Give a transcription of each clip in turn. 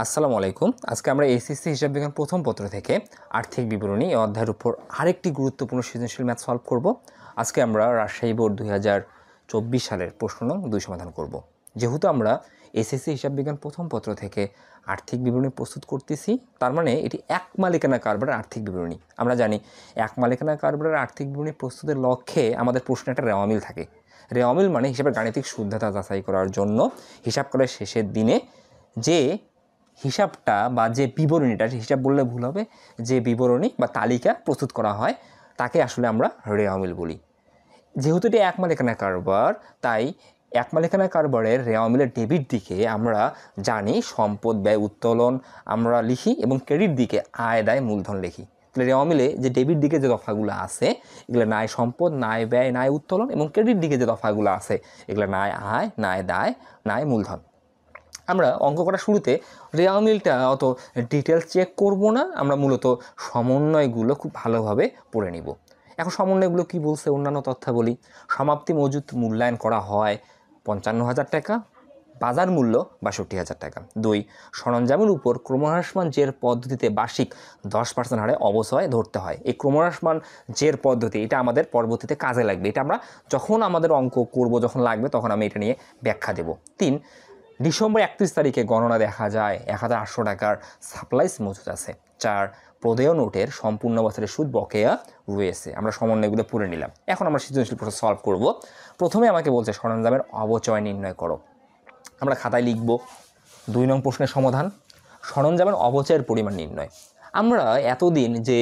আসসালামু আলাইকুম। আজকে আমরা এসএসসি হিসাব বিজ্ঞান প্রথম পত্র থেকে আর্থিক বিবরণী এই অধ্যায়ের উপর আরেকটি গুরুত্বপূর্ণ সৃজনশীল ম্যাথ সলভ করব। আজকে আমরা রাজশাহী বোর্ড 2024 সালের প্রশ্ন নং 2 সমাধান করব। যেহেতু আমরা এসএসসি হিসাব বিজ্ঞান প্রথম পত্র থেকে আর্থিক বিবরণী প্রস্তুত করতেছি, তার মানে এটি এক মালিকানা কারবারের আর্থিক বিবরণী। আমরা জানি এক মালিকানা কারবারের আর্থিক বিবরণী প্রস্তুতের লক্ষ্যে আমাদের প্রশ্নে একটা রেওয়া মিল থাকে। রেওয়া মিল মানে হিসাবের গাণিতিক শুদ্ধতা যাচাই করার জন্য হিসাব করার শেষের দিনে যে হিসাবটা বা যে বিবরণীটা, হিসাব বললে ভুল হবে, যে বিবরণী বা তালিকা প্রস্তুত করা হয় তাকে আসলে আমরা রেওয়া মিল বলি। যেহেতু এটি এক মালিকানা কারবার, তাই এক মালিকানা কারবারের রেওয়া মিলের ডেবিট দিকে আমরা জানি সম্পদ ব্যয় উত্তোলন আমরা লিখি এবং ক্রেডিট দিকে আয় দায় মূলধন লিখি। তাহলে রেওয়া মিলে যে ডেবিট দিকে যে দফাগুলো আছে এগুলো নাই সম্পদ, নাই ব্যয়, নাই উত্তোলন, এবং ক্রেডিট দিকে যে দফাগুলো আছে এগুলো নাই আয়, নাই দায়, নাই মূলধন। আমরা অঙ্ক করার শুরুতে রেওয়া মিলটা অত ডিটেলস চেক করব না, আমরা মূলত সমন্বয়গুলো খুব ভালোভাবে পড়ে নিব। এখন সমন্বয়গুলো কি বলছে অন্যান্য তথ্যাবলী। সমাপ্তি মজুদ মূল্যায়ন করা হয় 55,000 টাকা, বাজার মূল্য 62,000 টাকা। 2, সরঞ্জামের উপর ক্রমহ্রাসমান জের পদ্ধতিতে বার্ষিক 10% হারে অবচয় ধরতে হয়। এই ক্রমহ্রাসমান জের পদ্ধতি এটা আমাদের পরবর্তীতে কাজে লাগবে। এটা আমরা যখন আমাদের অঙ্ক করব, যখন লাগবে তখন আমি এটা নিয়ে ব্যাখ্যা দেব। 3, ডিসেম্বর 31 তারিখে গণনা দেখা যায় 1,800 টাকার সাপ্লাইস মজুদ আছে। 4, প্রদেয় নোটের সম্পূর্ণ বছরের সুদ বকেয়া রয়েছে। আমরা সমন্বয়গুলো পড়ে নিলাম। এখন আমরা সৃজনশীল প্রশ্ন সলভ করব। প্রথমে আমাকে বলছে সরঞ্জামের অবচয় নির্ণয় করো। আমরা খাতায় লিখব 2 নং প্রশ্নের সমাধান, সরঞ্জামের অবচয়ের পরিমাণ নির্ণয়। আমরা এতদিন যে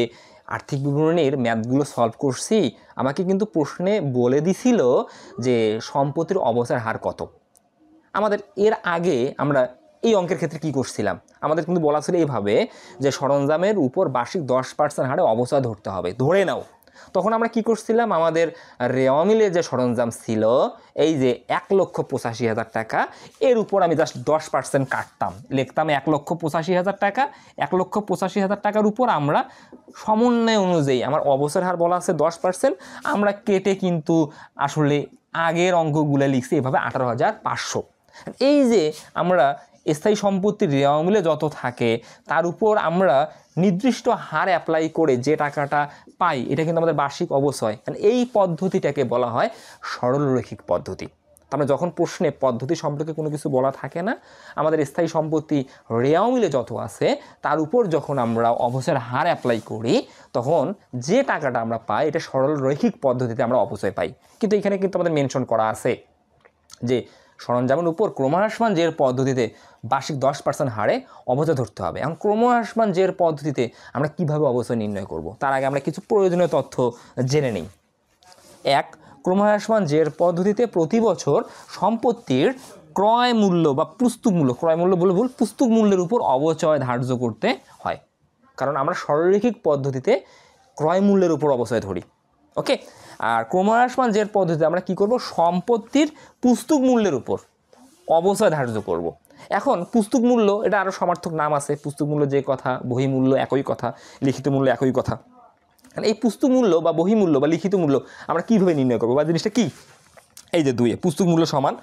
আর্থিক বিবরণীর ম্যাথগুলো সলভ করছি, আমাকে কিন্তু প্রশ্নে বলে দিছিল যে সম্পত্তির অবচয়ের হার কত। আমাদের এর আগে আমরা এই অঙ্কের ক্ষেত্রে কি করছিলাম, আমাদের কিন্তু বলা ছিল এইভাবে যে সরঞ্জামের উপর বার্ষিক 10% হারে অবচয় ধরতে হবে, ধরে নাও। তখন আমরা কি করছিলাম, আমাদের রেওয়া মিলে যে সরঞ্জাম ছিল এই যে 1,85,000 টাকা, এর উপর আমি জাস্ট 10% কাটতাম, লিখতাম 1,85,000 টাকা। 1,85,000 টাকার উপর আমরা সমন্বয় অনুযায়ী আমার অবচয়ের হার বলা আছে 10%, আমরা কেটে কিন্তু আসলে আগের অঙ্কগুলো লিখছি এভাবে 18,500। এই যে আমরা স্থায়ী সম্পত্তির রেওয়া মিলে যত থাকে তার উপর আমরা নির্দিষ্ট হার অ্যাপ্লাই করে যে টাকাটা পাই এটা কিন্তু আমাদের বার্ষিক অবচয়। এই পদ্ধতিটাকে বলা হয় সরলরৈখিক পদ্ধতি। আমরা যখন প্রশ্নে পদ্ধতি সম্পর্কে কোনো কিছু বলা থাকে না, আমাদের স্থায়ী সম্পত্তি রেওয়া মিলে যত আছে তার উপর যখন আমরা অবচয়ের হার অ্যাপ্লাই করি তখন যে টাকাটা আমরা পাই এটা সরলরৈখিক পদ্ধতিতে আমরা অবচয় পাই। কিন্তু এখানে কিন্তু আমাদের মেনশন করা আছে যে সরঞ্জামের উপর ক্রমহ্রাসমান জের পদ্ধতিতে বার্ষিক 10% হারে অবচয় ধরতে হবে। এখন ক্রমহ্রাসমান জের পদ্ধতিতে আমরা কিভাবে অবচয় নির্ণয় করব, তার আগে আমরা কিছু প্রয়োজনীয় তথ্য জেনে নিই। 1, ক্রমহ্রাসমান জের পদ্ধতিতে প্রতি বছর সম্পত্তির ক্রয় মূল্য বা পুস্তক মূল্য, ক্রয় মূল্য বলে ভুল, পুস্তক মূল্যের উপর অবচয় ধার্য করতে হয়। কারণ আমরা সরলরৈখিক পদ্ধতিতে ক্রয় মূল্যের উপর অবচয় ধরি। ওকে, আর ক্রমহ্রাসমান জের পদ্ধতিতে আমরা কি করব, সম্পত্তির পুস্তক মূল্যের উপর অবচয় ধার্য করব। এখন পুস্তক মূল্য এটা আরও সমার্থক নাম আছে, পুস্তক মূল্য যে কথা, বহি মূল্য একই কথা, লিখিত মূল্য একই কথা। এই পুস্তক মূল্য বা বহি মূল্য বা লিখিত মূল্য আমরা কীভাবে নির্ণয় করবো, বা জিনিসটা কি, এই যে 2, পুস্তক মূল্য সমান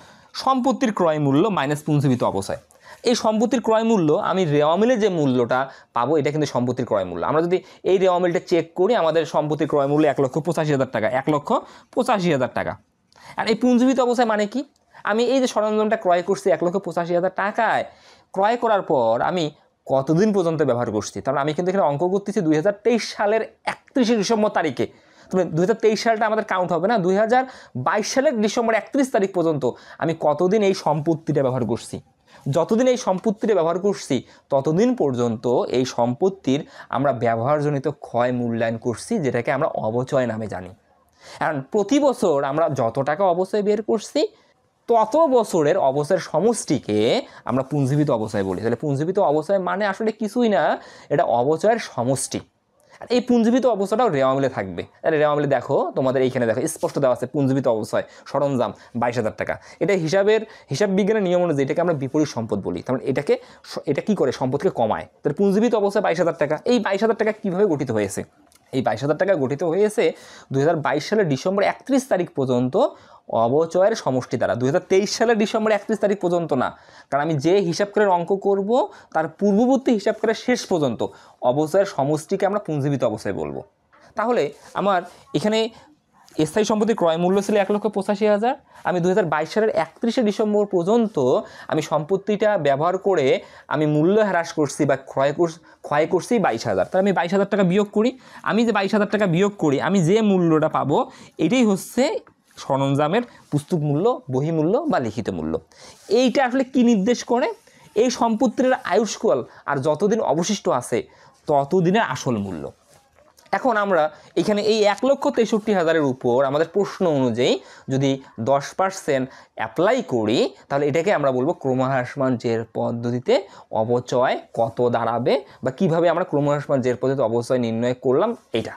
সম্পত্তির ক্রয় মূল্য মাইনাস পুঞ্জীবিত অবচয়। এই সম্পত্তির ক্রয় মূল্য আমি রেওয়া মিলে যে মূল্যটা পাবো এটা কিন্তু সম্পত্তির ক্রয় মূল্য। আমরা যদি এই রেওয়া মিলটা চেক করি, আমাদের সম্পত্তির ক্রয় মূল্য 1,85,000 টাকা, 1,85,000 টাকা। আর এই পুঞ্জীবিত অবস্থায় মানে কি, আমি এই যে সরঞ্জামটা ক্রয় করছি 1,85,000 টাকায়, ক্রয় করার পর আমি কতদিন পর্যন্ত ব্যবহার করছি। তারপর আমি কিন্তু এখানে অঙ্ক করতেছি 2023 সালের 31 ডিসেম্বর তারিখে। তবে 2023 সালটা আমাদের কাউন্ট হবে না, 2022 সালের ডিসেম্বর 31 তারিখ পর্যন্ত আমি কতদিন এই সম্পত্তিটা ব্যবহার করছি। যতদিন এই সম্পত্তিটা ব্যবহার করছি ততদিন পর্যন্ত এই সম্পত্তির আমরা ব্যবহারজনিত ক্ষয় মূল্যায়ন করছি, যেটাকে আমরা অবচয় নামে জানি। কারণ প্রতি বছর আমরা যত টাকা অবচয় বের করছি তত বছরের অবচয়ের সমষ্টিকে আমরা পুঞ্জীবিত অবচয় বলি। তাহলে পুঞ্জীবিত অবচয় মানে আসলে কিছুই না, এটা অবচয়ের সমষ্টি। আর এই পুঞ্জীবিত অবস্থাটাও রেওয়া মিলে থাকবে। আরে রেওয়া মিলে দেখো, তোমাদের এইখানে দেখো স্পষ্ট দেওয়া আছে পুঞ্জীবিত অবচয় সরঞ্জাম 22,000 টাকা। এটা হিসাব বিজ্ঞানের নিয়ম অনুযায়ী এটাকে আমরা বিপরীত সম্পদ বলি। তার মানে এটা কি করে, সম্পদকে কমায়। তাহলে পুঞ্জীবিত অবস্থায় 22,000 টাকা। এই 22,000 টাকা কীভাবে গঠিত হয়েছে, এই 22,000 টাকা গঠিত হয়েছে 2022 সালের ডিসেম্বর 31 তারিখ পর্যন্ত অবচয়ের সমষ্টি দ্বারা। 2023 সালের ডিসেম্বর 31 তারিখ পর্যন্ত না, কারণ আমি যে হিসাব করে অঙ্ক করব তার পূর্ববর্তী হিসাব করে শেষ পর্যন্ত অবচয়ের সমষ্টিকে আমরা পুঞ্জীবিত অবস্থায় বলবো। তাহলে আমার এখানে স্থায়ী সম্পত্তির ক্রয় মূল্য ছিল 1,85,000। আমি 2022 সালের 31শে ডিসেম্বর পর্যন্ত আমি সম্পত্তিটা ব্যবহার করে আমি মূল্য হ্রাস করছি বা ক্ষয় করছি 22,000। তাহলে আমি 22,000 টাকা বিয়োগ করি। আমি যে 22,000 টাকা বিয়োগ করি, আমি যে মূল্যটা পাবো এটাই হচ্ছে সরঞ্জামের পুস্তক মূল্য, বহি মূল্য বা লিখিত মূল্য। এইটা আসলে কি নির্দেশ করে? এই সম্পত্তির আয়ুষ্কাল আর যতদিন অবশিষ্ট আছে ততদিনের আসল মূল্য। এখন আমরা এখানে এই 1,63,000-এর উপর আমাদের প্রশ্ন অনুযায়ী যদি 10% অ্যাপ্লাই করি, তাহলে এটাকে আমরা বলবো ক্রমহ্রাসমান জের পদ্ধতিতে অবচয় কত দাঁড়াবে, বা কিভাবে আমরা ক্রমহ্রাসমান জের পদ্ধতিতে অবচয় নির্ণয় করলাম এটা।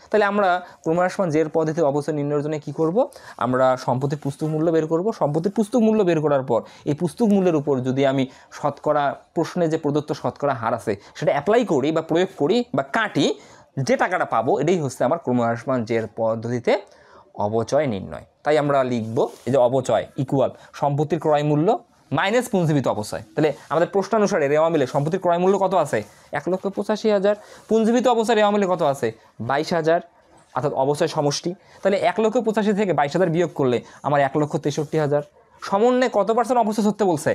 তাহলে আমরা ক্রমহ্রাসমান জের পদ্ধতিতে অবচয় নির্ণয়ের জন্য কী করব? আমরা সম্পত্তির পুস্তক মূল্য বের করব। সম্পত্তির পুস্তক মূল্য বের করার পর এই পুস্তক মূল্যের উপর যদি আমি শতকরা, প্রশ্নে যে প্রদত্ত শতকরা হার আছে সেটা অ্যাপ্লাই করি বা প্রয়োগ করি বা কাটি, যে টাকাটা পাবো এটাই হচ্ছে আমার ক্রমহ্রাসমান জের পদ্ধতিতে অবচয় নির্ণয়। তাই আমরা লিখব এই যে অবচয় ইকুয়াল সম্পত্তির ক্রয় মূল্য মাইনাস পুঞ্জীবিত অবচয়। তাহলে আমাদের প্রশ্নানুসারে রেওয়া মিলে সম্পত্তির ক্রয় মূল্য কত আছে? 1,85,000। পুঞ্জীবিত অবচয় রেওয়া মিলে কত আছে? 22,000, অর্থাৎ অবচয় সমষ্টি। তাহলে 1,85,000 থেকে 22,000 বিয়োগ করলে আমার 1,63,000। সমন্বয়ে কত পার্সেন্ট অবচয় ধরতে বলছে?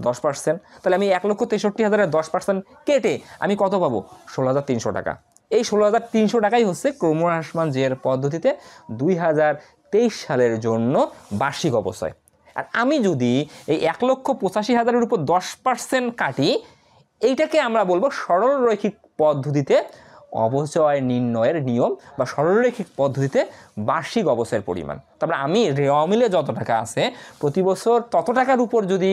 10%। তাহলে আমি 1,63,000-এর 10% কেটে আমি কত পাবো? 16,300 টাকা। এই 16,300 টাকাই হচ্ছে ক্রমহ্রাসমান জের পদ্ধতিতে 2023 সালের জন্য বার্ষিক অবচয়। আর আমি যদি এই 1,85,000-এর উপর 10% কাটি, এইটাকে আমরা বলবো সরলরৈখিক পদ্ধতিতে অবচয় নির্ণয়ের নিয়ম বা সরলরৈখিক পদ্ধতিতে বার্ষিক অবচয়ের পরিমাণ। তারপরে আমি রেওয়া মিলে যত টাকা আছে প্রতি বছর তত টাকার উপর যদি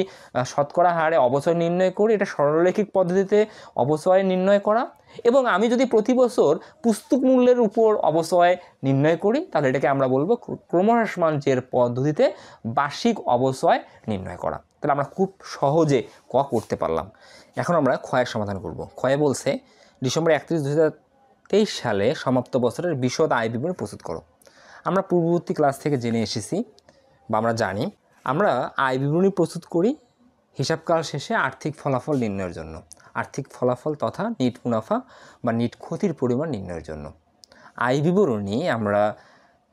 শতকরা হারে অবচয় নির্ণয় করি, এটা সরলরৈখিক পদ্ধতিতে অবচয় নির্ণয় করা। এবং আমি যদি প্রতি বছর পুস্তক মূল্যের উপর অবচয় নির্ণয় করি, তাহলে এটাকে আমরা বলবো ক্রমহ্রাসমান জের পদ্ধতিতে বার্ষিক অবচয় নির্ণয় করা। তাহলে আমরা খুব সহজে ক করতে পারলাম। এখন আমরা ক্ষয়ের সমাধান করব। ক্ষয়ে বলছে ডিসেম্বর 31, 2023 সালে সমাপ্ত বছরের বিশদ আয় বিবরণী প্রস্তুত করো। আমরা পূর্ববর্তী ক্লাস থেকে জেনে এসেছি বা আমরা জানি, আমরা আয় বিবরণী প্রস্তুত করি হিসাবকাল শেষে আর্থিক ফলাফল নির্ণয়ের জন্য, আর্থিক ফলাফল তথা নিট মুনাফা বা নিট ক্ষতির পরিমাণ নির্ণয়ের জন্য। আয় বিবরণী আমরা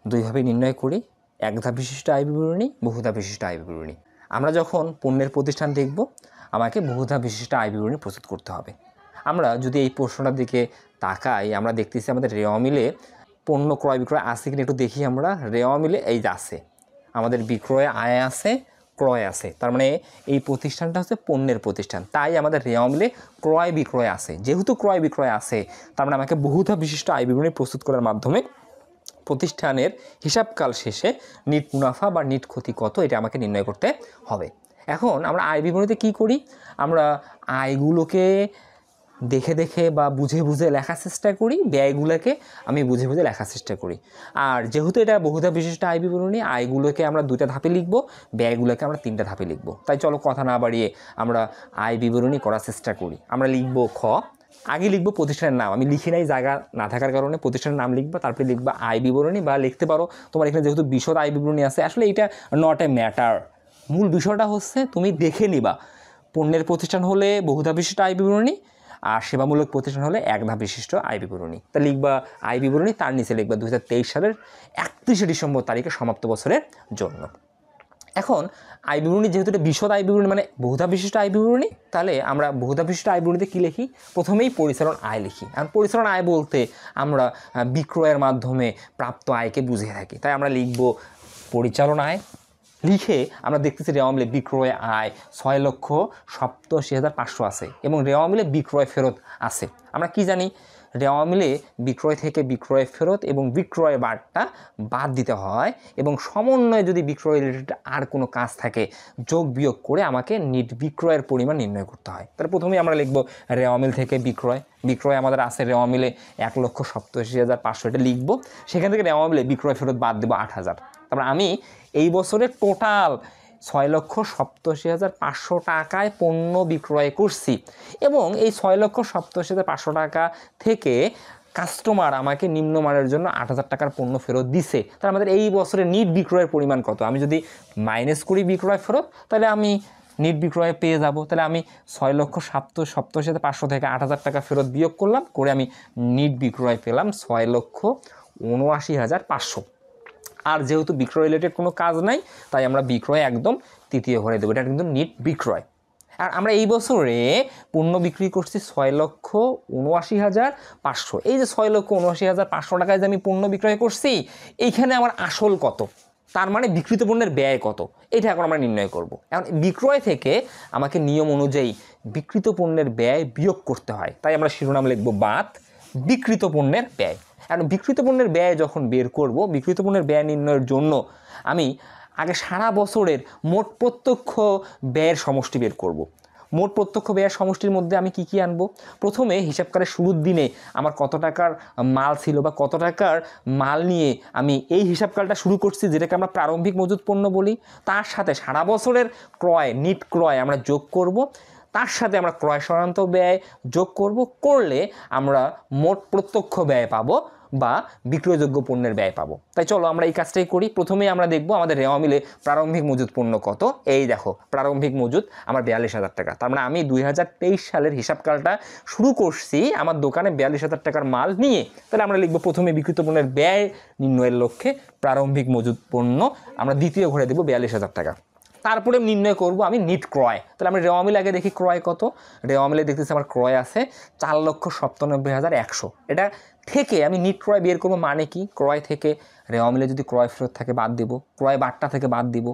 দুইভাবে নির্ণয় করি, একধাপ বিশিষ্ট আয় বিবরণী, বহুধাপ বিশিষ্ট আয় বিবরণী। আমরা যখন পণ্যের প্রতিষ্ঠান দেখব, আমাকে বহুধাপ বিশিষ্ট আয় বিবরণী প্রস্তুত করতে হবে। আমরা যদি এই প্রশ্নটার দিকে তাকাই, আমরা দেখতেছি আমাদের রেওয়া মিলে পণ্য ক্রয় বিক্রয় আছে কিনা একটু দেখি। আমরা রেওয়া মিলে এই যে আছে, আমাদের বিক্রয় আয় আছে, ক্রয় আছে, তার মানে এই প্রতিষ্ঠানটা হচ্ছে পণ্যের প্রতিষ্ঠান, তাই আমাদের রেওয়া মিলে ক্রয় বিক্রয় আছে। যেহেতু ক্রয় বিক্রয় আছে, তার মানে আমাকে বহুধাপ বিশিষ্ট আয় বিবরণী প্রস্তুত করার মাধ্যমে প্রতিষ্ঠানের হিসাবকাল শেষে নিট মুনাফা বা নিট ক্ষতি কত এটা আমাকে নির্ণয় করতে হবে। এখন আমরা আয় বিবরণীতে কী করি? আমরা আয়গুলোকে দেখে দেখে বা বুঝে বুঝে লেখার চেষ্টা করি, ব্যয়গুলোকে আমি বুঝে বুঝে লেখার চেষ্টা করি। আর যেহেতু এটা বহুধাপ বিশিষ্ট আয় বিবরণী, আয়গুলোকে আমরা 2টা ধাপে লিখব, ব্যয়গুলোকে আমরা 3টা ধাপে লিখব। তাই চলো কথা না বাড়িয়ে আমরা আয় বিবরণী করার চেষ্টা করি। আমরা লিখব খ, আগে লিখব প্রতিষ্ঠানের নাম। আমি লিখি নাই, জায়গা না থাকার কারণে প্রতিষ্ঠানের নাম লিখবা, তারপরে লিখবা আয় বিবরণী, বা লিখতে পারো তোমার এখানে যেহেতু বিশদ আয় বিবরণী আছে। আসলে এটা নট এ ম্যাটার, মূল বিষয়টা হচ্ছে তুমি দেখে নিবা পণ্যের প্রতিষ্ঠান হলে বহুধাপ বিশিষ্ট আয় বিবরণী, আর সেবামূলক প্রতিষ্ঠান হলে একধাপ বিশিষ্ট আয় বিবরণী। তা লিখবা আয় বিবরণী, তার নিচে লিখবা 2023 সালের 31শে ডিসেম্বর তারিখে সমাপ্ত বছরের জন্য। এখন আয় বিবরণী যেহেতু এটা বিশদ আয় বিবরণী মানে বহুধাপ বিশিষ্ট আয় বিবরণী, তাহলে আমরা বহুধাপ বিশিষ্ট আয় বিবরণীতে কী লিখি? প্রথমেই পরিচালন আয় লিখি। আর পরিচালন আয় বলতে আমরা বিক্রয়ের মাধ্যমে প্রাপ্ত আয়কে বুঝিয়ে থাকি, তাই আমরা লিখব পরিচালন আয়। লিখে আমরা দেখতেছি রেওয়া মিলে বিক্রয় আয় 6,87,500 আছে এবং রেওয়া মিলে বিক্রয় ফেরত আছে। আমরা কি জানি? রেওয়া মিলে বিক্রয় থেকে বিক্রয় ফেরত এবং বিক্রয় বারটা বাদ দিতে হয়, এবং সমন্বয়ে যদি বিক্রয় রিলেটেড আর কোনো কাজ থাকে যোগ বিয়োগ করে আমাকে নিট বিক্রয়ের পরিমাণ নির্ণয় করতে হয়। তার প্রথমেই আমরা লিখব রেওয়া মিল থেকে বিক্রয়। বিক্রয় আমাদের আছে রেওয়া মিলে 1,87,500, এটা লিখব। সেখান থেকে রেওয়া মিলে বিক্রয় ফেরত বাদ দেবো 8,000। তারপর আমি এই বছরের টোটাল 6,87,500 টাকায় পণ্য বিক্রয় করছি, এবং এই 6,87,500 টাকা থেকে কাস্টমার আমাকে নিম্নমানের জন্য 8,000 টাকার পণ্য ফেরত দিছে, তাহলে আমাদের এই বছরে নিট বিক্রয়ের পরিমাণ কত? আমি যদি মাইনাস করি বিক্রয় ফেরত, তাহলে আমি নিট বিক্রয়ে পেয়ে যাব। তাহলে আমি 6,87,500 থেকে 8,000 টাকা ফেরত বিয়োগ করলাম, করে আমি নিট বিক্রয় পেলাম 6,79,500। আর যেহেতু বিক্রয় রিলেটেড কোনো কাজ নাই, তাই আমরা বিক্রয় একদম তৃতীয় ঘরে দেবো, এটা কিন্তু নিট বিক্রয়। আর আমরা এই বছরে পণ্য বিক্রি করছি 6,79,500। এই যে 6,79,500 টাকায় যে আমি পণ্য বিক্রয় করছি, এইখানে আমার আসল কত, তার মানে বিক্রিত পণ্যের ব্যয় কত, এটা এখন আমরা নির্ণয় করব। এখন বিক্রয় থেকে আমাকে নিয়ম অনুযায়ী বিক্রিত পণ্যের ব্যয় বিয়োগ করতে হয়, তাই আমরা শিরোনাম লিখব বাদ বিক্রিত পণ্যের ব্যয়। এখন বিক্রিত পণ্যের ব্যয় যখন বের করব, বিক্রিত পণ্যের ব্যয় নির্ণয়ের জন্য আমি আগে সারা বছরের মোট প্রত্যক্ষ ব্যয়ের সমষ্টি বের করব। মোট প্রত্যক্ষ ব্যয়ের সমষ্টির মধ্যে আমি কি কি আনবো? প্রথমে হিসাবকারের শুরুর দিনে আমার কত টাকার মাল ছিল বা কত টাকার মাল নিয়ে আমি এই হিসাবকালটা শুরু করছি, যেটাকে আমরা প্রারম্ভিক মজুত পণ্য বলি। তার সাথে সারা বছরের ক্রয়, নিট ক্রয় আমরা যোগ করব, তার সাথে আমরা ক্রয় সংক্রান্ত ব্যয় যোগ করব, করলে আমরা মোট প্রত্যক্ষ ব্যয় পাবো বা বিক্রয়যোগ্য পণ্যের ব্যয় পাবো। তাই চলো আমরা এই কাজটাই করি। প্রথমেই আমরা দেখব আমাদের রেওয়া মিলে প্রারম্ভিক মজুত পণ্য কত। এই দেখো, প্রারম্ভিক মজুত আমার 42,000 টাকা। তার মানে আমি 2023 সালের হিসাবকালটা শুরু করছি আমার দোকানে 42,000 টাকার মাল নিয়ে। তাহলে আমরা লিখবো প্রথমে বিক্রিত পণ্যের ব্যয় নির্ণয়ের লক্ষ্যে প্রারম্ভিক মজুত পণ্য আমরা দ্বিতীয় ঘরে দেবো 42,000 টাকা। তারপরে নির্ণয় করব আমি নিট ক্রয়। তাহলে আমি রেওয়া মিলে আগে দেখি ক্রয় কত। রেওয়া মিলে দেখতেছি আমার ক্রয় আছে 4,97,100। এটা থেকে আমি নিট ক্রয় বের করবো। মানে কি? ক্রয় থেকে রেওয়া মিলে যদি ক্রয় ফেরত থাকে বাদ দিব, ক্রয় বাট্টা থেকে বাদ দিব,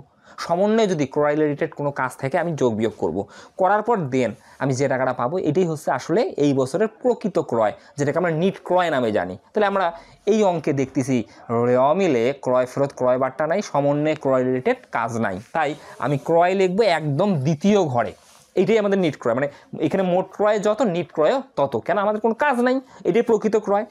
সমন্বয়ে যদি ক্রয় রিলেটেড কোনো কাজ থেকে আমি যোগ বিয়োগ করব। করার পর দেন আমি যে টাকাটা পাবো, এটাই হচ্ছে আসলে এই বছরের প্রকৃত ক্রয়, যেটাকে আমরা নিট ক্রয় নামে জানি। তাহলে আমরা এই অঙ্কে দেখতেছি রেওয়া মিলে ক্রয় ফেরত, ক্রয় বাট্টা নাই, সমন্বয়ে ক্রয় রিলেটেড কাজ নাই, তাই আমি ক্রয় লিখবো একদম দ্বিতীয় ঘরে। এইটাই আমাদের নিট ক্রয়, মানে এখানে মোট ক্রয় যত, নিট ক্রয় তত। কেন? আমাদের কোনো কাজ নাই, এটাই প্রকৃত ক্রয়।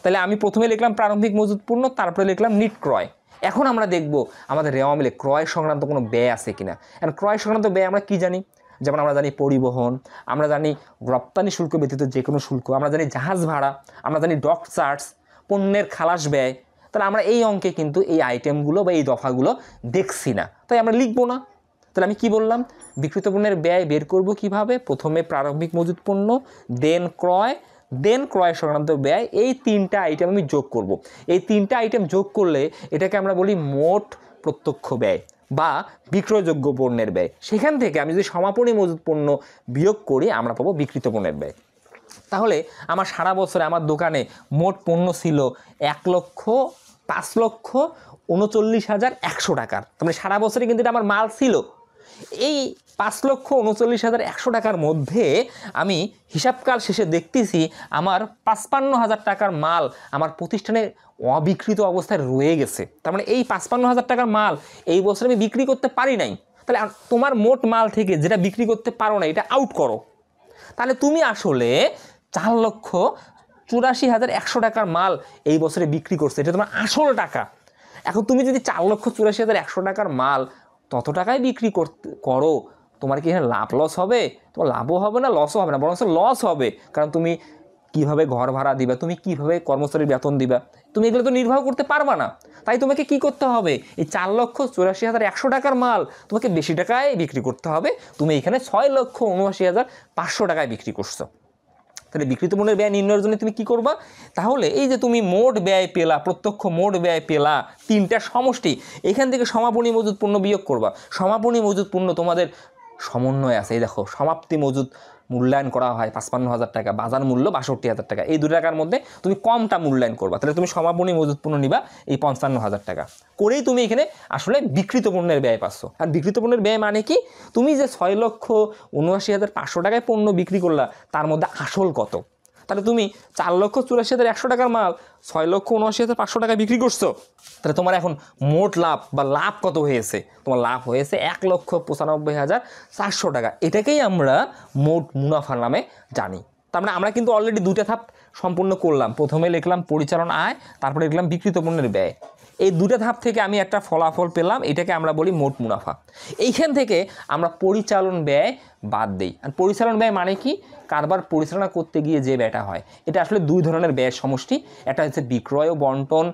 তাহলে আমি প্রথমে লিখলাম প্রারম্ভিক মজুত পণ্য, তারপরে লিখলাম নিট ক্রয়। এখন আমরা দেখব আমাদের রেওয়া মিলে ক্রয় সংক্রান্ত কোনো ব্যয় আছে কিনা। এখন ক্রয় সংক্রান্ত ব্যয় আমরা কি জানি? যেমন আমরা জানি পরিবহন, আমরা জানি রপ্তানি শুল্ক ব্যতীত যে কোনো শুল্ক, আমরা জানি জাহাজ ভাড়া, আমরা জানি ডক চার্জ, পণ্যের খালাস ব্যয়। তাহলে আমরা এই অঙ্কে কিন্তু এই আইটেমগুলো বা এই দফাগুলো দেখছি না, তাই আমরা লিখবো না। তাহলে আমি কি বললাম? বিক্রিত পণ্যের ব্যয় বের করব কিভাবে? প্রথমে প্রারম্ভিক মজুত পণ্য, দেন ক্রয়, দেন ক্রয় সংক্রান্ত ব্যয়। এই তিনটা আইটেম আমি যোগ করব। এই তিনটা আইটেম যোগ করলে এটাকে আমরা বলি মোট প্রত্যক্ষ ব্যয় বা বিক্রয়যোগ্য পণ্যের ব্যয়। সেখান থেকে আমি যদি সমাপনী মজুত পণ্য বিয়োগ করি, আমরা পাবো বিক্রিত পণ্যের ব্যয়। তাহলে আমার সারা বছরে আমার দোকানে মোট পণ্য ছিল 1,05,39,100 টাকার। তার সারা বছরে কিন্তু এটা আমার মাল ছিল। এই 5,39,100 টাকার মধ্যে আমি হিসাবকাল শেষে দেখতেছি আমার 55,000 টাকার মাল আমার প্রতিষ্ঠানে অবিকৃত অবস্থায় রয়ে গেছে। তার মানে এই 55,000 টাকার মাল এই বছর আমি বিক্রি করতে পারি নাই। তাহলে তোমার মোট মাল থেকে যেটা বিক্রি করতে পারো না, এটা আউট করো। তাহলে তুমি আসলে 4,84,100 টাকার মাল এই বছরে বিক্রি করছে, এটা তোমার আসল টাকা। এখন তুমি যদি 4,84,100 টাকার মাল তত টাকায় বিক্রি করো, তোমার কি এখানে লাভ লস হবে? তোমার লাভও হবে না, লসও হবে না, বরং লস হবে। কারণ তুমি কিভাবে ঘর ভাড়া দিবা, তুমি কিভাবে কর্মচারীর বেতন দিবা, তুমি এগুলো তো নির্বাহ করতে পারবা না। তাই তোমাকে কি করতে হবে? এই 4,84,100 টাকার মাল তোমাকে বেশি টাকায় বিক্রি করতে হবে। তুমি এখানে 6,79,500 টাকায় বিক্রি করছো। তাহলে বিক্রিত পণ্যের ব্যয় নির্ণয়ের জন্য তুমি কি করবা? তাহলে এই যে তুমি মোট ব্যয় পেলা, প্রত্যক্ষ মোট ব্যয় পেলা, তিনটা সমষ্টি, এখান থেকে সমাপনী মজুত পণ্য বিয়োগ করবা। সমাপনী মজুত পণ্য তোমাদের সমন্বয় আছে। এই দেখো, সমাপ্তি মজুত মূল্যায়ন করা হয় 55,000 টাকা, বাজার মূল্য 62,000 টাকা। এই 2 টাকার মধ্যে তুমি কমটা মূল্যায়ন করবা। তাহলে তুমি সমাপনী মজুত পণ্য নিবা এই 55,000 টাকা করেই তুমি এখানে আসলে বিক্রিত পণ্যের ব্যয় পাচ্ছ। আর বিক্রিত পণ্যের ব্যয় মানে কি? তুমি যে 6,79,500 টাকায় পণ্য বিক্রি করলা, তার মধ্যে আসল কত। তাহলে তুমি 4,84,100 টাকার মাল 6,79,500 টাকায় বিক্রি করছো। তাহলে তোমার এখন মোট লাভ বা লাভ কত হয়েছে? তোমার লাভ হয়েছে 1,95,400 টাকা। এটাকেই আমরা মোট মুনাফা নামে জানি। তার মানে আমরা কিন্তু অলরেডি 2টা ধাপ সম্পূর্ণ করলাম। প্রথমে লিখলাম পরিচালনা আয়, তারপরে লিখলাম বিক্রিত পণ্যের ব্যয়। এই দুটো ধাপ থেকে আমি একটা ফলাফল পেলাম, এটাকে আমরা বলি মোট মুনাফা। এইখান থেকে আমরা পরিচালন ব্যয় বাদ দিই। আর পরিচালন ব্যয় মানে কি? কারবার পরিচালনা করতে গিয়ে যে ব্যয়টা হয়, এটা আসলে দুই ধরনের ব্যয়ের সমষ্টি। একটা হচ্ছে বিক্রয় ও বন্টন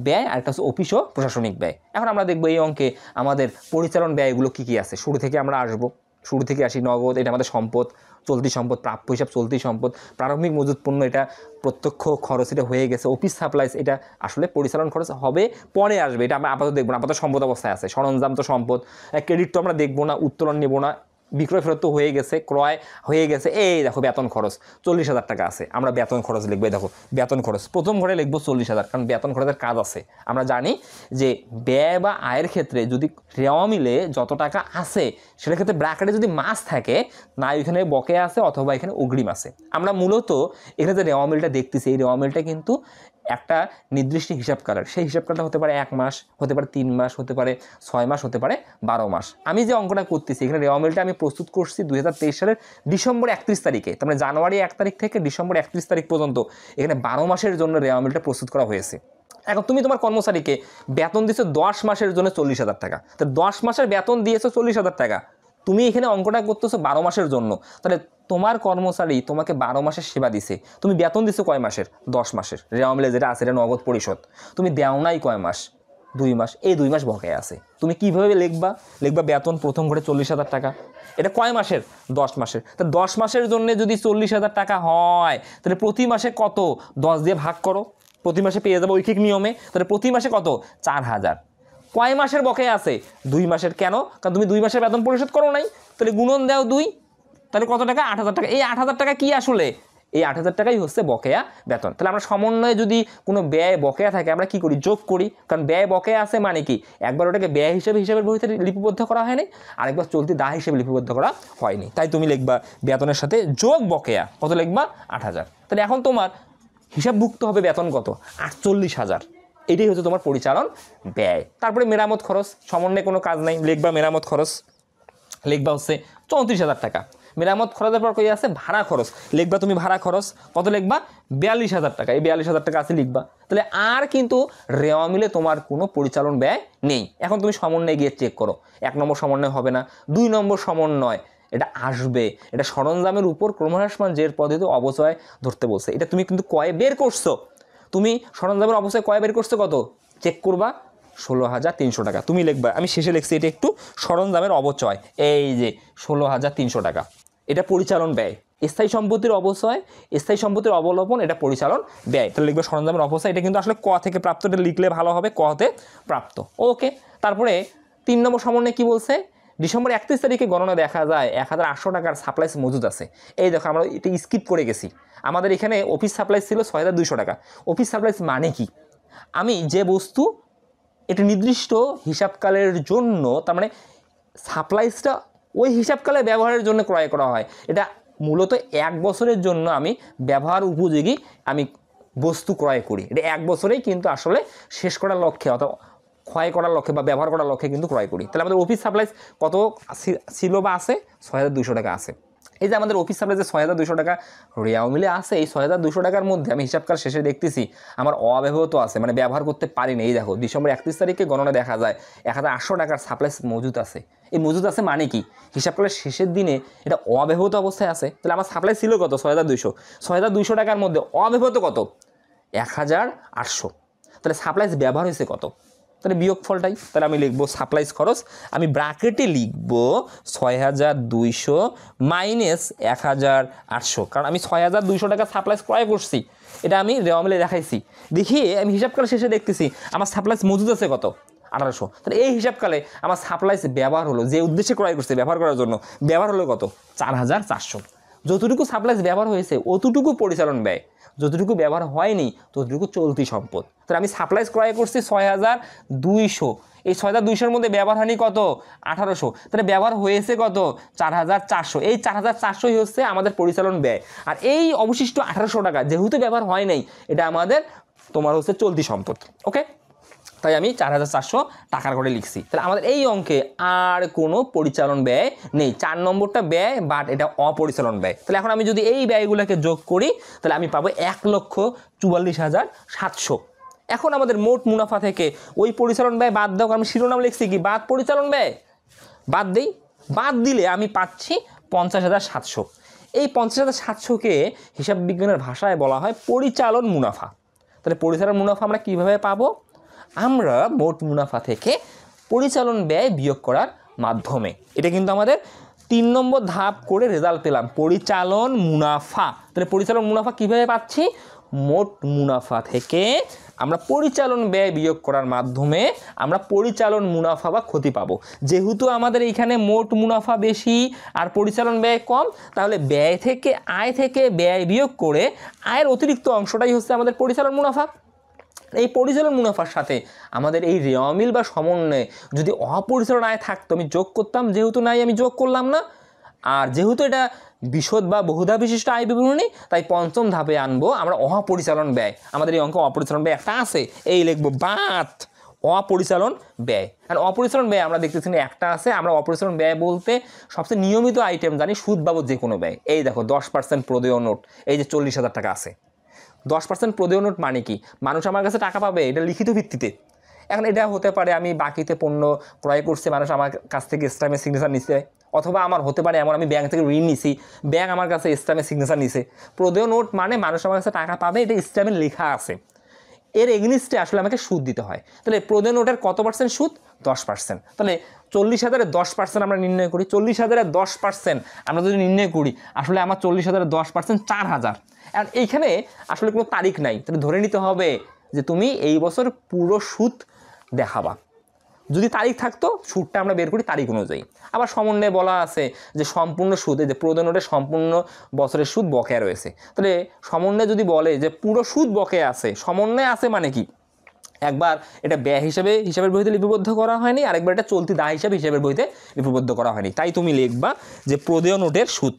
ব্যয়, আর একটা হচ্ছে অফিস ও প্রশাসনিক ব্যয়। এখন আমরা দেখবো এই অঙ্কে আমাদের পরিচালন ব্যয়গুলো কী কী আছে। শুরু থেকে আমরা আসবো, শুরু থেকে আসি। নগদ, এটা আমাদের সম্পদ, চলতি সম্পদ, প্রাপ্য হিসাব চলতি সম্পদ। প্রারম্ভিক মজুত পণ্য, এটা প্রত্যক্ষ খরচ, এটা হয়ে গেছে। অফিস সাপ্লাইস, এটা আসলে পরিচালন খরচ হবে, পরে আসবে, এটা আমরা আপাতত দেখবো না, আপাতত সম্পদ অবস্থায় আছে। সরঞ্জাম তো সম্পদ। ক্রেডিট তো আমরা দেখবো না, উত্তোলন নেবো না। বিক্রয় ফেরত তো হয়ে গেছে, ক্রয় হয়ে গেছে। এই দেখো বেতন খরচ 40,000 টাকা আছে, আমরা বেতন খরচ লিখবো। দেখো বেতন খরচ প্রথম ঘরে লিখবো 40,000, কারণ বেতন খরচের কাজ আছে। আমরা জানি যে ব্যয় বা আয়ের ক্ষেত্রে যদি রেওয়া মিলে যত টাকা আছে, সেটার ক্ষেত্রে ব্র্যাকেটে যদি মাস থাকে, না এখানে বকেয়া আছে অথবা এখানে অগ্রিম আছে। আমরা মূলত এখানে যে রেওয়া মিলটা দেখতেছি, এই রেওয়া মিলটা কিন্তু একটা নির্দিষ্ট হিসাব কালার। সেই হিসাব কালারটা হতে পারে 1 মাস, হতে পারে 3 মাস, হতে পারে 6 মাস, হতে পারে 12 মাস। আমি যে অঙ্কটা করতেছি, এখানে রেওয়া মিলটা আমি প্রস্তুত করছি 2023 সালের ডিসেম্বর 31 তারিখে। তার মানে জানুয়ারি 1 তারিখ থেকে ডিসেম্বর 31 তারিখ পর্যন্ত এখানে 12 মাসের জন্য রেওয়া মিলটা প্রস্তুত করা হয়েছে। এখন তুমি তোমার কর্মচারীকে বেতন দিয়েছো 10 মাসের জন্য 40,000 টাকা, তো 10 মাসের বেতন দিয়েছো 40,000 টাকা। তুমি এখানে অঙ্কটা করতেছো 12 মাসের জন্য, তাহলে তোমার কর্মচারী তোমাকে 12 মাসের সেবা দিছে, তুমি বেতন দিছো কয় মাসের? 10 মাসের। রেওয়া মিলে যেটা আছে, এটা নগদ পরিশোধ। তুমি দেও নাই কয় মাস? 2 মাস। এই 2 মাস বকেয়া আছে। তুমি কিভাবে লিখবা? লিখবা বেতন প্রথম ঘরে 40,000 টাকা, এটা কয় মাসের? 10 মাসের। তা 10 মাসের জন্য যদি 40,000 টাকা হয়, তাহলে প্রতি মাসে কত? 10 দিয়ে ভাগ করো, প্রতি মাসে পেয়ে যাবো ঐকিক নিয়মে। তাহলে প্রতি মাসে কত? 4,000। কয় মাসের বকেয়া আছে? 2 মাসের। কেন? কারণ তুমি 2 মাসের বেতন পরিশোধ করো নাই, তাহলে গুণন দাও 2, তাহলে কত টাকা? 8,000 টাকা। এই 8,000 টাকা কি আসলে? এই 8,000 টাকাই হচ্ছে বকেয়া বেতন। তাহলে আমরা সমন্বয়ে যদি কোনো ব্যয় বকেয়া থাকে, আমরা কি করি? যোগ করি। কারণ ব্যয় বকেয়া আছে মানে কি, একবার ওটাকে ব্যয় হিসাবের বইতে লিপিবদ্ধ করা হয়নি, আরেকবার চলতি দায় হিসেবে লিপিবদ্ধ করা হয়নি। তাই তুমি লিখবা বেতনের সাথে যোগ বকেয়া, কত লিখবা? 8,000। তাহলে এখন তোমার হিসাবভুক্ত হবে বেতন কত? 48,000। এটাই হচ্ছে তোমার পরিচালন ব্যয়। তারপরে মেরামত খরচ, সমন্বয়ে কোনো কাজ নাই, লিখবা মেরামত খরচ, লিখবা হচ্ছে 34,000 টাকা। মেরামত খরচের পর কই আছে? ভাড়া খরচ, লিখবা তুমি ভাড়া খরচ, কত লিখবা? 42,000 টাকা। এই 42,000 টাকা আছে লিখবা। তাহলে আর কিন্তু রেওয়া মিলে তোমার কোনো পরিচালন ব্যয় নেই। এখন তুমি সমন্বয়ে গিয়ে চেক করো, 1 নম্বর সমন্বয় হবে না, 2 নম্বর সমন্বয় এটা আসবে। এটা সরঞ্জামের উপর ক্রমহ্রাসমান জের পদ্ধতি অবচয় ধরতে বলছে। এটা তুমি কিন্তু কয়ে বের করছো, তুমি সরঞ্জামের অবচয় কয়ে বের করছো, কত চেক করবা? 16,300 টাকা। তুমি লিখবা, আমি শেষে লিখছি এটা একটু, সরঞ্জামের অবচয়, এই যে 16,300 টাকা। এটা পরিচালন ব্যয়। স্থায়ী সম্পত্তির অবচয়, স্থায়ী সম্পত্তির অবলোপন, এটা পরিচালন ব্যয়। তাহলে লিখবে সরঞ্জামের অবচয়। এটা কিন্তু আসলে ক থেকে প্রাপ্তটা লিখলে ভালো হবে, ক হতে প্রাপ্ত। ওকে। তারপরে 3 নম্বর সমন্বয়ে কি বলছে? ডিসেম্বর 31 তারিখে গণনা দেখা যায় 1,800 টাকার সাপ্লাইস মজুদ আছে। এই দেখো আমরা এটা স্কিপ করে গেছি। আমাদের এখানে অফিস সাপ্লাইস ছিল 6,200 টাকা। অফিস সাপ্লাইস মানে কি? আমি যে বস্তু এটা নির্দিষ্ট হিসাবকালের জন্য, তার মানে সাপ্লাইসটা ওই হিসাবকালে ব্যবহারের জন্য ক্রয় করা হয়। এটা মূলত 1 বছরের জন্য আমি ব্যবহার উপযোগী আমি বস্তু ক্রয় করি। এটা 1 বছরেই কিন্তু আসলে শেষ করার লক্ষ্যে অথবা ক্ষয় করার লক্ষ্যে বা ব্যবহার করার লক্ষ্যে কিন্তু ক্রয় করি। তাহলে আমাদের অফিস সাপ্লাইস কত ছিল বা আছে? 6,200 টাকা আছে। এই যে আমাদের অফিস সাপ্লাইসে 6,200 টাকা রেওয়া মিলে আছে, এই 6,200 টাকার মধ্যে আমি হিসাবকাল শেষে দেখতেছি আমার অব্যবহৃত আছে, মানে ব্যবহার করতে পারিনি। এই দেখো ডিসেম্বর 31 তারিখে গণনা দেখা যায় 1,800 টাকার সাপ্লাইস মজুদ আছে। এই মজুদ আছে মানে কি? হিসাবকালের শেষের দিনে এটা অব্যবহৃত অবস্থায় আছে। তাহলে আমার সাপ্লাই ছিল কত? 6,200। 6,200 টাকার মধ্যে অব্যবহৃত কত? 1,800। তাহলে সাপ্লাইস ব্যবহার হয়েছে কত? তাহলে বিয়োগফলটাই। তাহলে আমি লিখবো সাপ্লাইস খরচ, আমি ব্র্যাকেটে লিখবো 6,200 মাইনাস 1,800, কারণ আমি 6,200 টাকা সাপ্লাইস ক্রয় করছি, এটা আমি রেওয়া মিলে দেখাইছি। দেখিয়ে আমি হিসাবকাল শেষে দেখতেছি আমার সাপ্লাইস মজুদ আছে কত? 1,800। তাহলে এই হিসাবকালে আমার সাপ্লাইস ব্যবহার হলো, যে উদ্দেশ্যে ক্রয় করছে ব্যবহার করার জন্য, ব্যবহার হলো কত? 4,400। যতটুকু সাপ্লাইস ব্যবহার হয়েছে অতটুকু পরিচালন ব্যয়, যতটুকু ব্যবহার হয়নি ততটুকু চলতি সম্পদ। তাহলে আমি সাপ্লাইস ক্রয় করছি 6,200, এই 6,200-র মধ্যে ব্যবহার হয়নি কত? 1,800। তাহলে ব্যবহার হয়েছে কত? 4,400। এই 4,400ই হচ্ছে আমাদের পরিচালন ব্যয়। আর এই অবশিষ্ট 1,800 টাকা যেহেতু ব্যবহার হয় নাই, এটা আমাদের তোমার হচ্ছে চলতি সম্পদ। ওকে, তাই আমি 4,400 টাকার করে লিখছি। তাহলে আমাদের এই অঙ্কে আর কোনো পরিচালন ব্যয় নেই। 4 নম্বরটা ব্যয়, বাট এটা অপরিচালন ব্যয়। তাহলে এখন আমি যদি এই ব্যয়গুলোকে যোগ করি, তাহলে আমি পাবো 1,44,700। এখন আমাদের মোট মুনাফা থেকে ওই পরিচালন ব্যয় বাদ দাও, আমি শিরোনাম লিখছি কি বাদ পরিচালন ব্যয়, বাদ দিই, বাদ দিলে আমি পাচ্ছি 50,700। এই 50,700কে হিসাব বিজ্ঞানের ভাষায় বলা হয় পরিচালন মুনাফা। তাহলে পরিচালন মুনাফা আমরা কীভাবে পাবো? আমরা মোট মুনাফা থেকে পরিচালন ব্যয় বিয়োগ করার মাধ্যমে। এটা কিন্তু আমাদের 3 নম্বর ধাপ করে রেজাল্ট পেলাম, পরিচালন মুনাফা। তাহলে পরিচালন মুনাফা কীভাবে পাচ্ছি? মোট মুনাফা থেকে আমরা পরিচালন ব্যয় বিয়োগ করার মাধ্যমে আমরা পরিচালন মুনাফা বা ক্ষতি পাবো। যেহেতু আমাদের এইখানে মোট মুনাফা বেশি আর পরিচালন ব্যয় কম, তাহলে ব্যয় থেকে আয় থেকে ব্যয় বিয়োগ করে আয়ের অতিরিক্ত অংশটাই হচ্ছে আমাদের পরিচালন মুনাফা। এই পরিচালন মুনাফার সাথে আমাদের এই রেওয়ামিল বা সমন্বয়ে যদি অপরিচালন আয় থাকতো আমি যোগ করতাম, যেহেতু নাই আমি যোগ করলাম না। আর যেহেতু এটা বিশদ বা বহুধা বিশিষ্ট আয় বিবরণী, তাই পঞ্চম ধাপে আনবো আমরা অপরিচালন ব্যয়। আমাদের এই অঙ্ক অপরিচালন ব্যয় একটা আছে, এই লিখবো বাদ অপরিচালন ব্যয়। আর অপরিচালন ব্যয় আমরা দেখতেছি না একটা আছে। আমরা অপরিচালন ব্যয় বলতে সবচেয়ে নিয়মিত আইটেম জানি সুদ বাবদ যে কোনো ব্যয়। এই দেখো 10% প্রদেয় নোট, এই যে 40,000 টাকা আছে। 10% প্রদেয় নোট মানে কি? মানুষ আমার কাছে টাকা পাবে এটা লিখিত ভিত্তিতে। এখন এটা হতে পারে আমি বাকিতে পণ্য ক্রয় করছি, মানুষ আমার কাছ থেকে স্ট্যাম্পের সিগনেচার নিচ্ছে, অথবা আমার হতে পারে এমন আমি ব্যাংক থেকে ঋণ নিছি, ব্যাংক আমার কাছে স্ট্যাম্পের সিগনেচার নিছে। প্রদেয় নোট মানে মানুষ আমার কাছে টাকা পাবে, এটা স্ট্যাম্পে লেখা আছে, এর এগেনিস্টে আসলে আমাকে সুদ দিতে হয়। তাহলে প্রদেয় নোটের কত পার্সেন্ট সুদ? 10%। তাহলে 40,000-এর 10% আমরা নির্ণয় করি। 40,000-এর 10% আমরা যদি নির্ণয় করি, আসলে আমার 40,000-এর 10% 4,000। আর এইখানে আসলে কোনো তারিখ নাই, তাহলে ধরে নিতে হবে যে তুমি এই বছর পুরো সুদ দেখাবা। যদি তারিখ থাকতো সুদটা আমরা বের করি তারিখ অনুযায়ী। আবার সমন্বয়ে বলা আছে যে সম্পূর্ণ সুদ, এই যে প্রদেয় নোটে সম্পূর্ণ বছরের সুদ বকেয়া রয়েছে। তাহলে সমন্বয়ে যদি বলে যে পুরো সুদ বকেয়া আছে, সমন্বয়ে আছে মানে কি? একবার এটা ব্যয় হিসাবের বইতে লিপিবদ্ধ করা হয়নি, আরেকবার এটা চলতি দায় হিসাবের বইতে লিপিবদ্ধ করা হয়নি। তাই তুমি লিখবা যে প্রদেয় নোটের সুদ